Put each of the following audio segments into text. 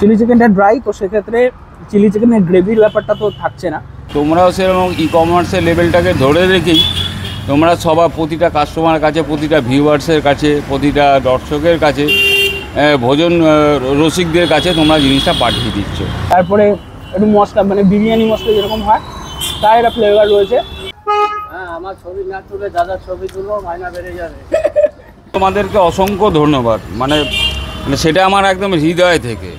Chilli চিকেনটা dry, তো সেক্ষেত্রে চিলি চিকেনের গ্রেভির ব্যাপারটা তো থাকছে না। তোমরাও সেরকম ই কমার্সের লেভেলটাকে ধরে রেখেই তোমরা সবার প্রতিটা কাস্টমারের কাছে, প্রতিটা ভিউয়ার্সের কাছে, প্রতিটা দর্শকের কাছে, ভোজন রসিকদের কাছে তোমরা জিনিসটা পাঠিয়ে দিচ্ছ। তারপরে একটু মশলা, মানে বিরিয়ানি মশলা যেরকম হয় তার একটা ফ্লেভার রয়েছে। হ্যাঁ, আমার ছবি না তুলে দাদার ছবি তুলো, মাইনা বেড়ে যাবে। তোমাদেরকে অসংখ্য ধন্যবাদ, মানে সেটা আমার একদম হৃদয় থেকে।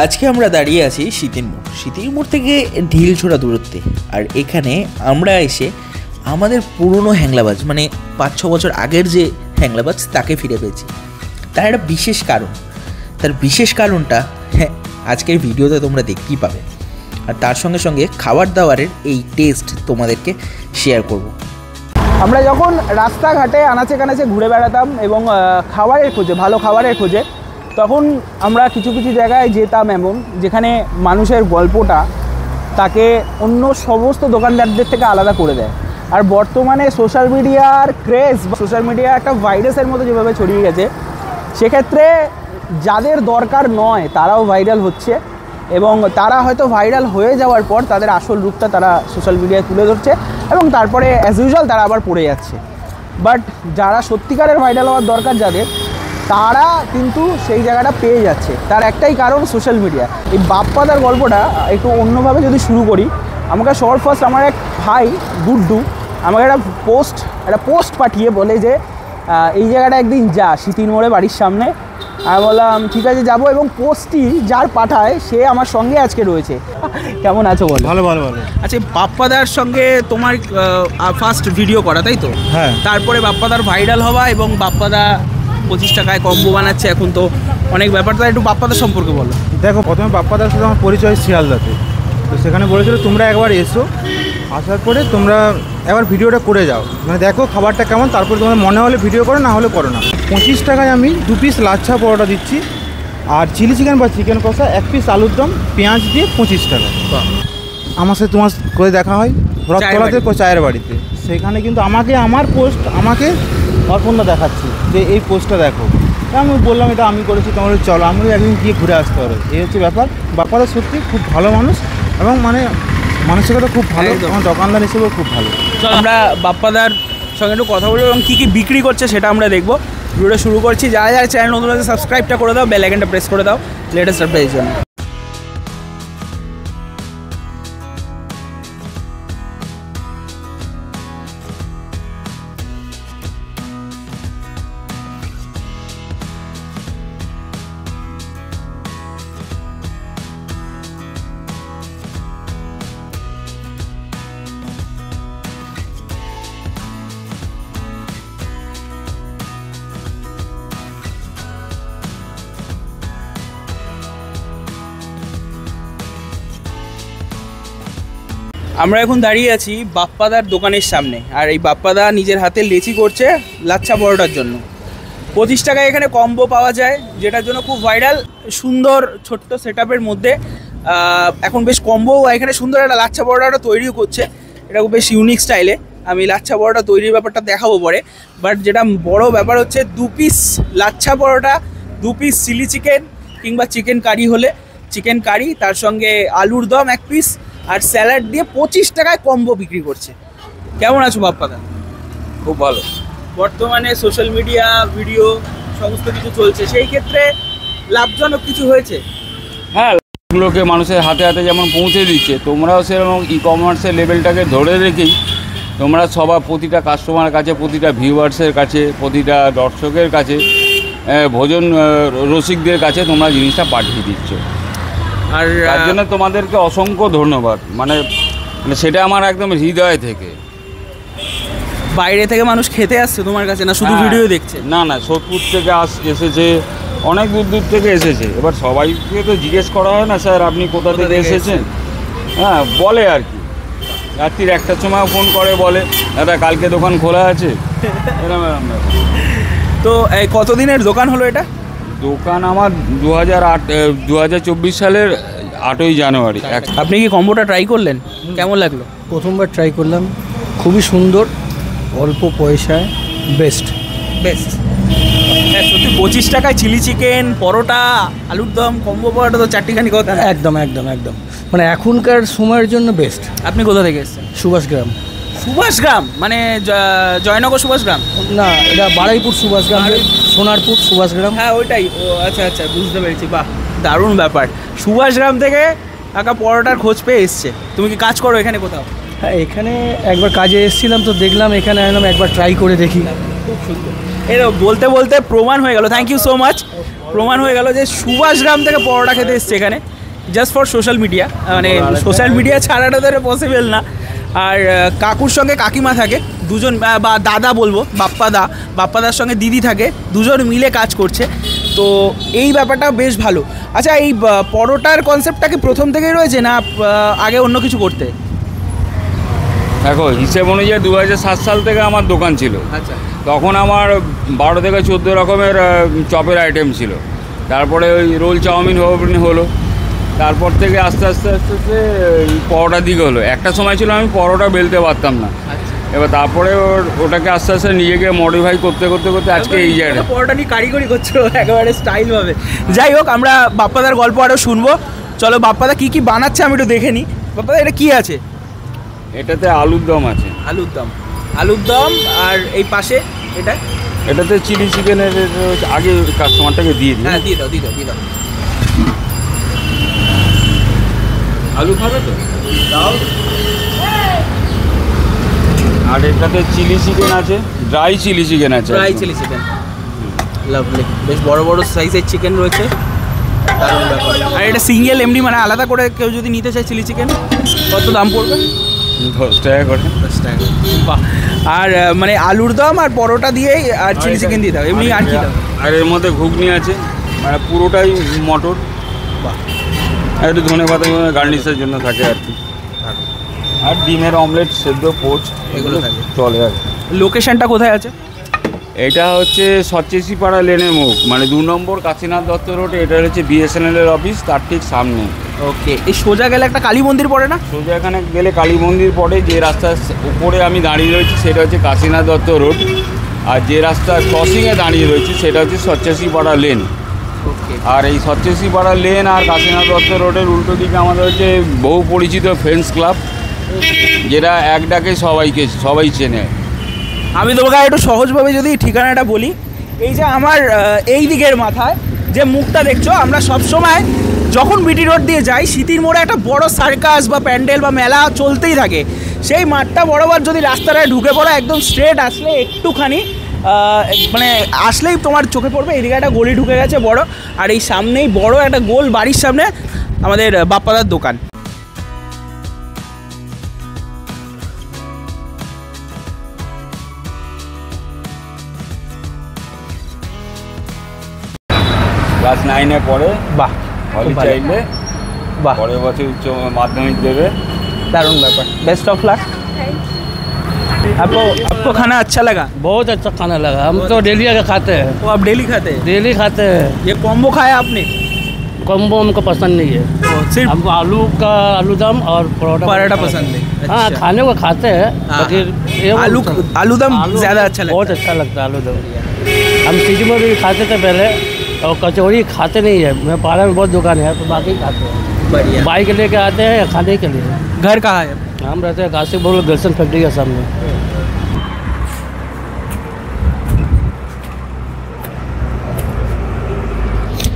আজকে আমরা দাঁড়িয়ে আছি শীতের মোড়। শীতের মোড় থেকে ঢিলছোড়া দূরত্বে, আর এখানে আমরা এসে আমাদের পুরনো হ্যাংলাবাজ, মানে 5-6 বছর আগের যে হ্যাংলাবাজ, তাকে ফিরে পেয়েছি। তার একটা বিশেষ কারণ, তার বিশেষ কারণটা আজকের ভিডিওতে তোমরা দেখতেই পাবে। আর তার সঙ্গে সঙ্গে খাবার দাবারের এই টেস্ট তোমাদেরকে শেয়ার করব। আমরা যখন রাস্তাঘাটে আনাচে কানাচে ঘুরে বেড়াতাম এবং খাবারের খোঁজে, ভালো খাবারের খোঁজে, তখন আমরা কিছু কিছু জায়গায় যেতাম এমন যেখানে মানুষের গল্পটা তাকে অন্য সমস্ত দোকানদারদের থেকে আলাদা করে দেয়। আর বর্তমানে সোশ্যাল মিডিয়ার ক্রেজ, সোশ্যাল মিডিয়া একটা ভাইরাসের মতো যেভাবে ছড়িয়ে গেছে, সেক্ষেত্রে যাদের দরকার নয় তারাও ভাইরাল হচ্ছে, এবং তারা হয়তো ভাইরাল হয়ে যাওয়ার পর তাদের আসল রূপটা তারা সোশ্যাল মিডিয়ায় তুলে ধরছে, এবং তারপরে অ্যাজ ইউজুয়াল তারা আবার পড়ে যাচ্ছে। বাট যারা সত্যিকারের ভাইরাল হওয়ার দরকার যাদের, তারা কিন্তু সেই জায়গাটা পেয়ে যাচ্ছে। তার একটাই কারণ সোশ্যাল মিডিয়া। এই বাপ্পাদার গল্পটা একটু অন্যভাবে যদি শুরু করি, আমাকে শর্ট ফার্স্ট আমার এক ভাই গুড্ডু আমাকে একটা পোস্ট পাঠিয়ে বলে যে এই জায়গাটা একদিন যা, শীতির মোড়ে বাড়ির সামনে। আমি বললাম ঠিক আছে যাবো, এবং পোস্টটি যার পাঠায় সে আমার সঙ্গে আজকে রয়েছে। কেমন আছো বলো? ভালো ভালো ভালো। আচ্ছা, বাপ্পাদার সঙ্গে তোমার ফার্স্ট ভিডিও করা, তাই তো? হ্যাঁ। তারপরে বাপ্পাদার ভাইরাল হওয়া, এবং বাপ্পাদা 25 টাকায় কম্বো বানাচ্ছে এখন, তো অনেক ব্যাপারটা একটু বাপ্পাদার সম্পর্কে বলো। দেখো, প্রথমে বাপ্পাদার সাথে আমার পরিচয় শিয়ালদাতে, তো সেখানে বলেছিল তোমরা একবার এসো, আসার পরে তোমরা একবার ভিডিওটা করে যাও, মানে দেখো খাবারটা কেমন, তারপরে তোমার মনে হলে ভিডিও করো, না হলে করো না। 25 টাকায় আমি 2 পিস লাচ্ছা পরোটা দিচ্ছি, আর চিলি চিকেন বা চিকেন কষা 1 পিস আলুর দম পেঁয়াজ দিয়ে 25 টাকা। আমার সাথে তোমার করে দেখা হয় রথতলাতে চায়ের বাড়িতে, সেখানে কিন্তু আমাকে অর্পণদা দেখাচ্ছি যে এই পোস্টটা দেখো। আমি বললাম এটা আমি করেছি, তোমার চলো আমি একদিন গিয়ে ঘুরে আসতে পারো। এই হচ্ছে ব্যাপার। বাপ্পাদা সত্যি খুব ভালো মানুষ, এবং মানে মানসিকতা খুব ভালো, আমার দোকানদার হিসেবেও খুব ভালো। চলো আমরা বাপ্পাদার সঙ্গে একটু কথা বলবো এবং কী কী বিক্রি করছে সেটা আমরা দেখবো। ভিডিওটা শুরু করছি। যারা যারা চ্যানেল নতুন আছে সাবস্ক্রাইবটা করে দাও, বেল আইকনটা প্রেস করে দাও লেটেস্ট আপডেটের জন্য। আমরা এখন দাঁড়িয়ে আছি বাপ্পাদার দোকানের সামনে, আর এই বাপ্পাদা নিজের হাতে লেচি করছে লাচ্ছা পরোটার জন্য। 25 টাকায় এখানে কম্বো পাওয়া যায়, যেটার জন্য খুব ভাইরাল। সুন্দর ছোট্ট সেটআপের মধ্যে এখন বেশ কম্বো এখানে সুন্দর একটা লাচ্ছা পরোটাটা তৈরিও করছে। এটা খুব বেশ ইউনিক স্টাইলে। আমি লাচ্ছা পরোটা তৈরির ব্যাপারটা দেখাবো পরে, বাট যেটা বড় ব্যাপার হচ্ছে 2 piece lachha paratha, 2 piece chilli chicken কিংবা চিকেন কারি হলে চিকেন কারি, তার সঙ্গে আলুর দম 1 পিস, আর স্যালাড দিয়ে 25 টাকায় কম্বো বিক্রি করছে। কেমন আছো বাপ্পাদা? খুব ভালো। বর্তমানে সোশ্যাল মিডিয়া, ভিডিও সমস্ত কিছু চলছে, সেই ক্ষেত্রে লাভজনক কিছু হয়েছে? হ্যাঁ, এগুলোকে মানুষের হাতে হাতে যেমন পৌঁছে দিচ্ছে, তোমরাও সেরকম ই কমার্সের লেভেলটাকে ধরে রেখেই তোমরা সবার প্রতিটা কাস্টমারের কাছে, প্রতিটা ভিউয়ার্সের কাছে, প্রতিটা দর্শকের কাছে, ভোজন রসিকদের কাছে তোমরা জিনিসটা পাঠিয়ে দিচ্ছ। আর তার জন্য তোমাদেরকে অসংখ্য ধন্যবাদ, মানে সেটা আমার একদম হৃদয় থেকে। বাইরে থেকে মানুষ খেতে আসছে তোমার কাছে, না শুধু ভিডিও দেখছে? না, সোদপুর থেকে এসেছে, অনেক দূর থেকে এসেছে। এবার সবাইকে তো জিজ্ঞেস করা হয় না, স্যার আপনি কোথা থেকে এসেছেন। হ্যাঁ, বলে আর কি, রাত্রির 1টার সময় ফোন করে, বলে দাদা কালকে দোকান খোলা আছে, এরকম এরকম। তো এই কতদিনের দোকান হলো এটা? দোকান আমার 2024 সালের 8ই জানুয়ারি। আপনি কি কম্বোটা ট্রাই করলেন? কেমন লাগলো? প্রথমবার ট্রাই করলাম, খুবই সুন্দর, অল্প পয়সায় বেস্ট। হ্যাঁ সত্যি 25 টাকায় চিলি চিকেন, পরোটা, আলুর দম, কম্বো পরোটা তো চারটিখানি কথা। একদম একদম একদম, মানে এখনকার সময়ের জন্য বেস্ট। আপনি কোথা থেকে এসেছেন? সুভাষগ্রাম। সুভাষগ্রাম মানে জয়নগর সুভাষগ্রাম? না, এটা বারুইপুর সুভাষগ্রাম, সোনারপুর সুভাষগ্রাম। হ্যাঁ ওইটাই। ও আচ্ছা আচ্ছা, বুঝতে পেরেছি। বাহ, দারুণ ব্যাপার। সুভাষগ্রাম থেকে কাকা পরোটার খোঁজ পেয়ে এসছে। তুমি কি কাজ করো এখানে কোথাও? হ্যাঁ, এখানে একবার কাজে এসেছিলাম তো দেখলাম, এখানে এলাম একবার ট্রাই করে দেখি। খুব সুন্দর। এর বলতে বলতে প্রমাণ হয়ে গেল, থ্যাংক ইউ সো মাচ, প্রমাণ হয়ে গেল যে সুভাষগ্রাম থেকে পরোটা খেতে এসছে এখানে, জাস্ট ফর সোশ্যাল মিডিয়া। মানে সোশ্যাল মিডিয়া ছাড়াটা তো পসিবল না। আর কাকুর সঙ্গে কাকিমা থাকে দুজন, বা দাদা বলবো, বাপ্পাদার সঙ্গে দিদি থাকে, দুজন মিলে কাজ করছে। তো এই ব্যাপারটা বেশ ভালো। আচ্ছা, এই পরোটার কনসেপ্টটা কি প্রথম থেকেই রয়েছে না আগে অন্য কিছু করতে? দেখো, হিসেব অনুযায়ী 2007 সাল থেকে আমার দোকান ছিল। আচ্ছা, তখন আমার 12 থেকে 14 রকমের চপের আইটেম ছিল। তারপরে ওই রোল চাউমিন হলো। তারপর থেকে আস্তে আস্তে আস্তে আস্তে পরোটার দিকে হলো। একটা সময় ছিল আমি পরোটা বেলতে পারতাম না। এবার তারপরে ওটাকে আস্তে আস্তে নিজেকে মডিফাই করতে করতে করতে আজকে এই জায়গায় পরোটা নিয়ে কারিগরি করছো একেবারে স্টাইলভাবে। যাই হোক, আমরা বাপ্পাদার গল্প আরও শুনবো। চলো, বাপ্পাদা কী কী বানাচ্ছে আমি একটু দেখে নিই। বাপ্পাদা, এটা কী আছে? এটাতে আলুর দম আছে। আলুর দম আর এই পাশে এটাতে চিলি চিকেনের। আগে কাস্টমারটাকে দিয়ে দিই। হ্যাঁ, দিয়ে দাও। আলু খাবে তো দাও। আর এটাতে চিলি চিকেন আছে, ড্রাই চিলি চিকেন আছে। Chilli chicken, lovely. বেশ বড় বড় সাইজের চিকেন রয়েছে, দারুণ ব্যাপার। আর এটা সিঙ্গেল এমনি, মানে আলাদা করে কেউ যদি নিতে চায় চিলি চিকেন, কত দাম পড়বে? 10 টাকা করে। 10 টাকা। বাহ। আর মানে আলুর দম আর পরোটা দিয়েই আর চিলি চিকেন দিয়ে দাও, এমনি আর কি দাও? আর এর মধ্যে ঘুগনি আছে, মানে পুরোটাই মটর। বাহ। আর একটু ধনে পাতা গার্নিশের জন্য থাকে আর কি। আর ডিমের অমলেট, সেদ্ধ, পোচ, এগুলো থাকে, চলে আর কি। লোকেশনটা কোথায় আছে? এটা হচ্ছে সচেসিপাড়া লেনের মুখ, মানে 2 নম্বর কাশীনাথ দত্ত রোড। এটা হচ্ছে BSNL এর অফিস, তার ঠিক সামনে। ওকে। এই সোজা গেলে একটা কালী মন্দির পড়ে না? সোজা এখানে গেলে কালী মন্দির পড়ে। যে রাস্তার উপরে আমি দাঁড়িয়ে রয়েছি সেটা হচ্ছে কাশীনাথ দত্ত রোড, আর যে রাস্তা ক্রসিংয়ে দাঁড়িয়ে রয়েছি সেটা হচ্ছে সচেসিপাড়া লেন। ওকে। আর এই সচেসিপাড়া লেন আর কাশীনাথ দত্ত রোডের উল্টো দিকে আমাদের হচ্ছে বহু পরিচিত ফ্রেন্ডস ক্লাব, যেটা এক ডাকে সবাই চেনে। আমি তোমাকে একটু সহজভাবে যদি ঠিকানাটা বলি, এই যে আমার এই দিকের মাথায় যে মুখটা দেখছো, আমরা সবসময় যখন বিটি রোড দিয়ে যাই, সিটির মোড়ে একটা বড় সার্কাস বা প্যান্ডেল বা মেলা চলতেই থাকে। সেই মাঠটা বরাবর যদি রাস্তাটায় ঢুকে পড়ো, একদম স্ট্রেট আসলে একটুখানি মানে আসলেই তোমার চোখে পড়বে এদিকে একটা গলি ঢুকে গেছে বড়, আর এই সামনেই বড় একটা গোল বাড়ির সামনে আমাদের বাপ্পাদার দোকান। ক্লাস 9-এ পড়ে। বাহ, হলি চাইলে পরের বছর উচ্চ মাধ্যমিক দেবে। दारुण व्यापार। Best of luck. आपको खाना अच्छा लगा? बहुत अच्छा खाना लगा, हम तो डेली आके खाते हैं। वो आप डेली खाते हैं? डेली खाते हैं। ये कॉम्बो खाया आपने? कॉम्बो हमको पसंद नहीं है, सिर्फ हमको आलू दम और पराठा पसंद है। हाँ, अच्छा। खाने को खाते हैं, लेकिन आलू दम ज़्यादा अच्छा लगता है। बहुत अच्छा लगता है आलू दम। हम सिटी में भी खाते थे पहले, और कचौड़ी खाते नहीं है। मैं पारा में बहुत दुकान है, तो बाकी खाते हैं। बढ़िया। बाइक लेके आते हैं या खाने के लिए। घर कहाँ है? हम रहते हैं गाजीपुर दर्शन फैक्ट्री के सामने।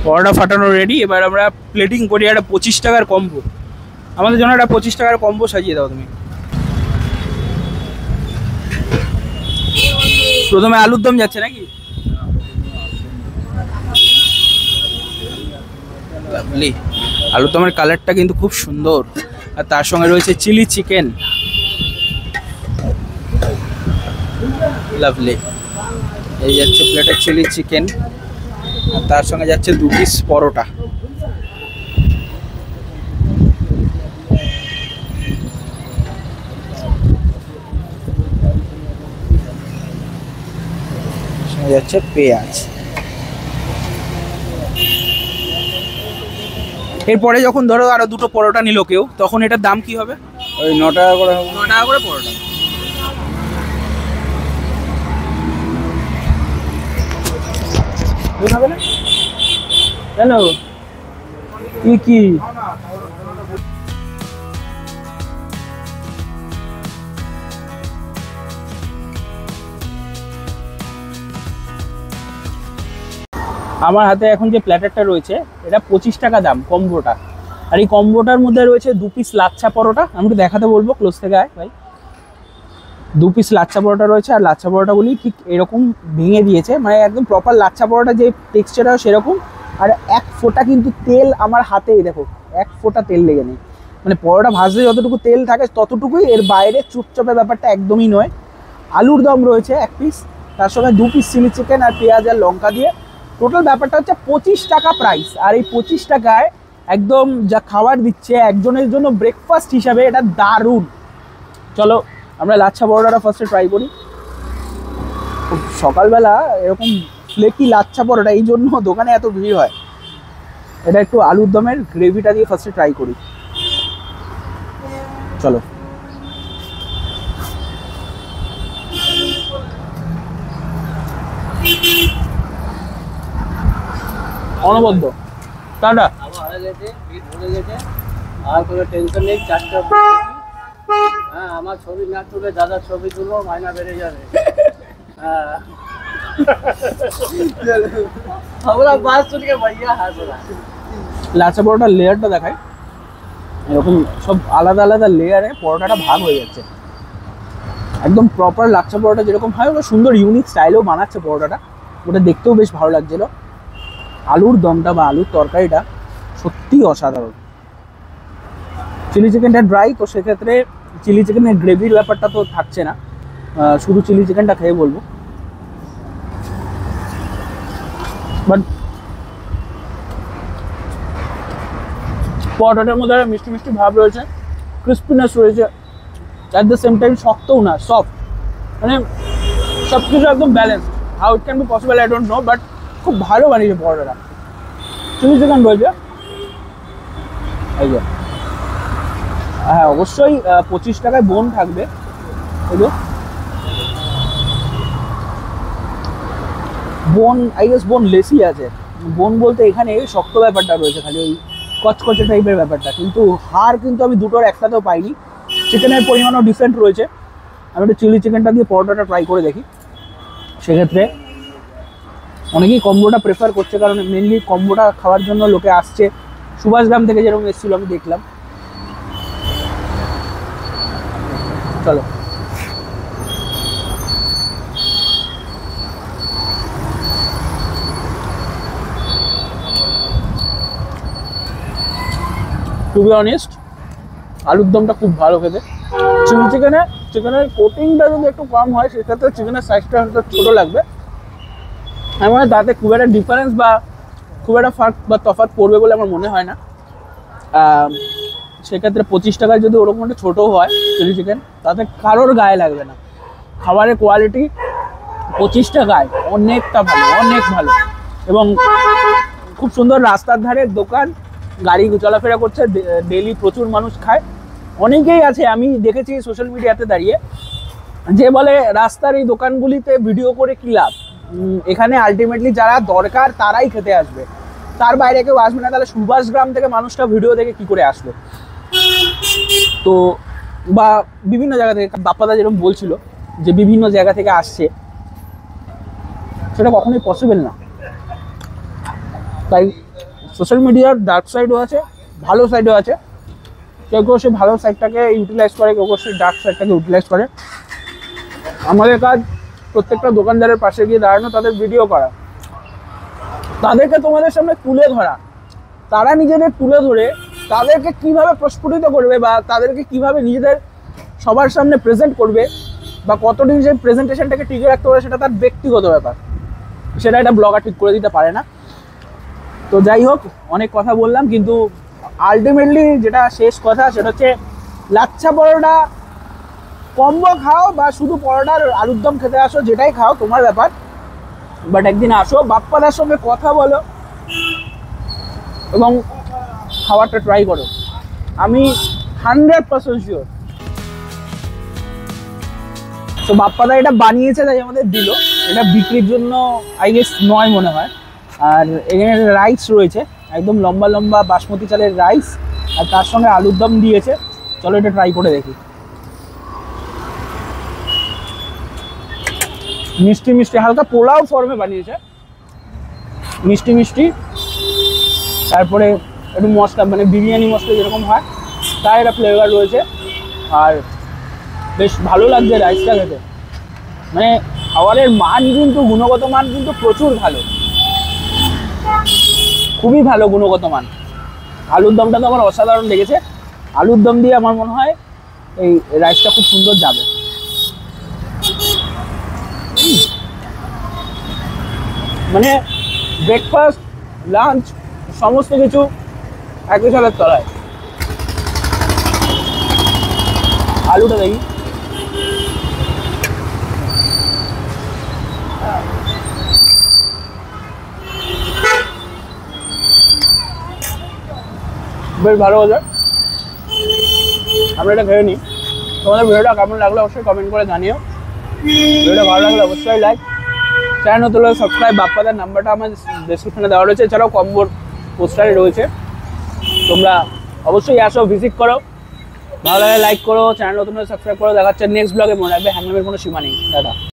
পরোটা ফাটানো রেডি। এবার আমরা প্লেটিং করি একটা 25 টাকার কম্বো। আমাদের জন্য একটা 25 টাকার কম্বো সাজিয়ে দাও তুমি। প্রথমে আলুর দম যাচ্ছে নাকি? লাভলি। আলুর দমের কালারটা কিন্তু খুব সুন্দর, আর তার সঙ্গে রয়েছে চিলি চিকেন। লাভলি। এই যাচ্ছে প্লেটে চিলি চিকেন, আর তার সঙ্গে যাচ্ছে 2 পিস পরোটা। সঙ্গে যাচ্ছে পেঁয়াজ। এরপরে যখন ধরো আরো দুটো পরোটা নিল কেউ, তখন এটার দাম কি হবে? ওই 9 টাকা করে হবে। 9 টাকা করে পরোটা। হবে না? হ্যালো, কি আমার হাতে এখন যে প্ল্যাটারটা রয়েছে এটা 25 টাকা দাম কম্বোটা। আর এই কম্বোটার মধ্যে রয়েছে 2 পিস লাচ্ছা পরোটা। আমি একটু দেখাতে বলবো, ক্লোজ থেকে আয় ভাই। 2 পিস লাচ্ছা পরোটা রয়েছে, আর লাচ্ছা পরোটাগুলি ঠিক এরকম ভেঙে দিয়েছে, মানে একদম প্রপার লাচ্ছা পরোটা যে টেক্সচার হয় সেরকম। আর এক ফোঁটা কিন্তু তেল আমার হাতেই দেখো, এক ফোঁটা তেল লেগে নেই। মানে পরোটা ভাজলে যতটুকু তেল থাকে ততটুকুই, এর বাইরে চুপচাপে ব্যাপারটা একদমই নয়। আলুর দম রয়েছে 1 পিস, তার সঙ্গে 2 পিস চিলি চিকেন আর পেঁয়াজ আর লঙ্কা দিয়ে। টোটাল ব্যাপারটা হচ্ছে 25 টাকা প্রাইস। আর এই 25 টাকায় একদম যা খাবার দিচ্ছে একজনের জন্য ব্রেকফাস্ট হিসাবে, এটা দারুণ। চলো আমরা লাচ্ছা পরোটাটা ফার্স্টে ট্রাই করি। সকালবেলা এরকম ফ্লেকি লাচ্ছা পরোটা, এই জন্য দোকানে এত ভিড় হয়। এটা একটু আলুর দমের গ্রেভিটা দিয়ে ফার্স্টে ট্রাই করি। চলো। অনবদ্য টাটা। আর কোনো টেনশন নেই, 4টা। হ্যাঁ, আমার ছবি না তুলে দাদার ছবি তুলো, মাইনা বেড়ে যাবে। হ্যাঁ, আমরা বাস শুনকে ভাইয়া হাসরা। লাচ্ছা পরোটার লেয়ারটা দেখায়, এরকম সব আলাদা আলাদা লেয়ারে পরোটাটা ভাগ হয়ে যাচ্ছে। একদম প্রপার লাচ্ছা পরোটা যেরকম হয়, ওটা সুন্দর ইউনিক স্টাইলেও বানাচ্ছে পরোটাটা, ওটা দেখতেও বেশ ভালো লাগছিল। আলুর দমটা বা আলুর তরকারিটা সত্যিই অসাধারণ। চিলি চিকেনটা ড্রাই, তো সেক্ষেত্রে চিলি চিকেনের গ্রেভির ব্যাপারটা তো থাকছে না, শুধু চিলি চিকেনটা খেয়ে বলবো। বাট পরোটাটার মধ্যে মিষ্টি মিষ্টি ভাব রয়েছে, ক্রিস্পিনেস রয়েছে, অ্যাট দ্য সেম টাইম শক্তও না, সফট। মানে সব কিছু একদম balance. How it can be possible I don't know, but খুব ভালো বানিয়েছে পরোটাটা। চিলি চিকেন রয়েছে, এই যে হ্যাঁ অবশ্যই 25 টাকায় বোন থাকবে। এগুলো বোন, আই গেস বোন লেসি আছে। বোন বলতে এখানে শক্ত ব্যাপারটা রয়েছে, খালি ওই কচকচে টাইপের ব্যাপারটা, কিন্তু হাড় কিন্তু আমি দুটোর একসাথেও পাইনি। চিকেনের পরিমাণও ডিফারেন্ট রয়েছে। আমি একটু চিলি চিকেনটা দিয়ে পরোটাটা ট্রাই করে দেখি। সেক্ষেত্রে অনেকেই কম্বোটা প্রেফার করছে, কারণ মেনলি কম্বোটা খাওয়ার জন্য লোকে আসছে। সুভাষগ্রাম থেকে যেরকম এসেছিলো আমি দেখলাম। চলো টু বি অনেস্ট, আলুর দমটা খুব ভালো খেতে। চিলি চিকেনের কোটিংটা যদি একটু কম হয়, সেক্ষেত্রে চিকেনের সাইজটা হয়তো ছোটো লাগবে। আমার তাতে খুব একটা ডিফারেন্স বা খুব একটা ফার্ক বা তফাৎ পড়বে বলে আমার মনে হয় না। সেক্ষেত্রে 25 টাকায় যদি ওরকম একটা ছোটো হয় চিলি চিকেন, তাতে কারোর গায়ে লাগবে না। খাবারের কোয়ালিটি 25 টাকায় অনেকটা ভালো, অনেক ভালো। এবং খুব সুন্দর রাস্তার ধারে দোকান, গাড়ি চলাফেরা করছে, ডেলি প্রচুর মানুষ খায়। অনেকেই আছে আমি দেখেছি সোশ্যাল মিডিয়াতে দাঁড়িয়ে, যে বলে রাস্তার এই দোকানগুলিতে ভিডিও করে কী লাভ, এখানে আলটিমেটলি যারা দরকার তারাই খেতে আসবে, তার বাইরে কেউ আসবে না। তাহলে সুভাষগ্রাম থেকে মানুষটা ভিডিও দেখে কী করে আসলো? তো বা বিভিন্ন জায়গা থেকে, বাপ্পাদা যেরকম বলছিল যে বিভিন্ন জায়গা থেকে আসছে, সেটা কখনোই পসিবল না। তাই সোশ্যাল মিডিয়ার ডার্ক সাইডও আছে, ভালো সাইডও আছে। কেউ কেউ সেই ভালো সাইডটাকে ইউটিলাইজ করে, কেউ কেউ সেই ডার্ক সাইডটাকে ইউটিলাইজ করে। আমাদের কাজ প্রত্যেকটা দোকানদারের পাশে গিয়ে দাঁড়ানো, তাদের ভিডিও করা, তাদেরকে তোমাদের সামনে তুলে ধরা। তারা নিজেদের তুলে ধরে তাদেরকে কিভাবে প্রস্ফুটিত করবে বা তাদেরকে কিভাবে নিজেদের সবার সামনে প্রেজেন্ট করবে বা কতদিন সেই প্রেজেন্টেশনটাকে টিকে রাখতে পারে, সেটা তার ব্যক্তিগত ব্যাপার। সেটা একটা ব্লগার ঠিক করে দিতে পারে না। তো যাই হোক, অনেক কথা বললাম, কিন্তু আলটিমেটলি যেটা শেষ কথা সেটা হচ্ছে লাচ্ছা পরোটা কম্বো খাও বা শুধু পরোটার আলুর দম খেতে আসো, যেটাই খাও তোমার ব্যাপার। বাট একদিন আসো, বাপ্পাদার সঙ্গে কথা বলো এবং খাবারটা ট্রাই করো, আমি 100% শিওর। তো বাপ্পাদা এটা বানিয়েছে তাই আমাদের দিল, এটা বিক্রির জন্য আই গেস নয় মনে হয়। আর এখানে রাইস রয়েছে, একদম লম্বা লম্বা বাসমতি চালের রাইস, আর তার সঙ্গে আলুর দম দিয়েছে। চলো এটা ট্রাই করে দেখি। মিষ্টি মিষ্টি, হালকা পোলাও ফর্মে বানিয়েছে, মিষ্টি মিষ্টি। তারপরে একটু মশলা, মানে বিরিয়ানি মশলা যেরকম হয় তার একটা ফ্লেভার রয়েছে। আর বেশ ভালো লাগছে রাইসটা খেতে, মানে খাবারের মান কিন্তু, গুণগত মান কিন্তু প্রচুর ভালো, খুবই ভালো গুণগত মান। আলুর দমটা তো আমার অসাধারণ লেগেছে, আলুর দম দিয়ে আমার মনে হয় এই রাইসটা খুব সুন্দর যাবে। মানে ব্রেকফাস্ট, লাঞ্চ সমস্ত কিছু একই ছাদের তলায়। আলুটা দেখি, বেশ ভালো হয়েছে। আমরা এটা খেয়ে নিই। তোমাদের ভিডিওটা কেমন লাগলো অবশ্যই কমেন্ট করে জানিও। ভিডিওটা ভালো লাগলে অবশ্যই লাইক, চ্যানেল নতুন হলে সাবস্ক্রাইব। বাপ্পাদার নাম্বারটা আমার ডেসক্রিপশনে দেওয়া রয়েছে, এছাড়াও কম্বোর পোস্টারে রয়েছে। তোমরা অবশ্যই আসো, ভিজিট করো। ভালো লাগে লাইক করো, চ্যানেল নতুন হলে সাবস্ক্রাইব করো। দেখাচ্ছে নেক্সট ব্লগে। মনে রাখবে হ্যাংলামের কোনো সীমা নেই। দাদা।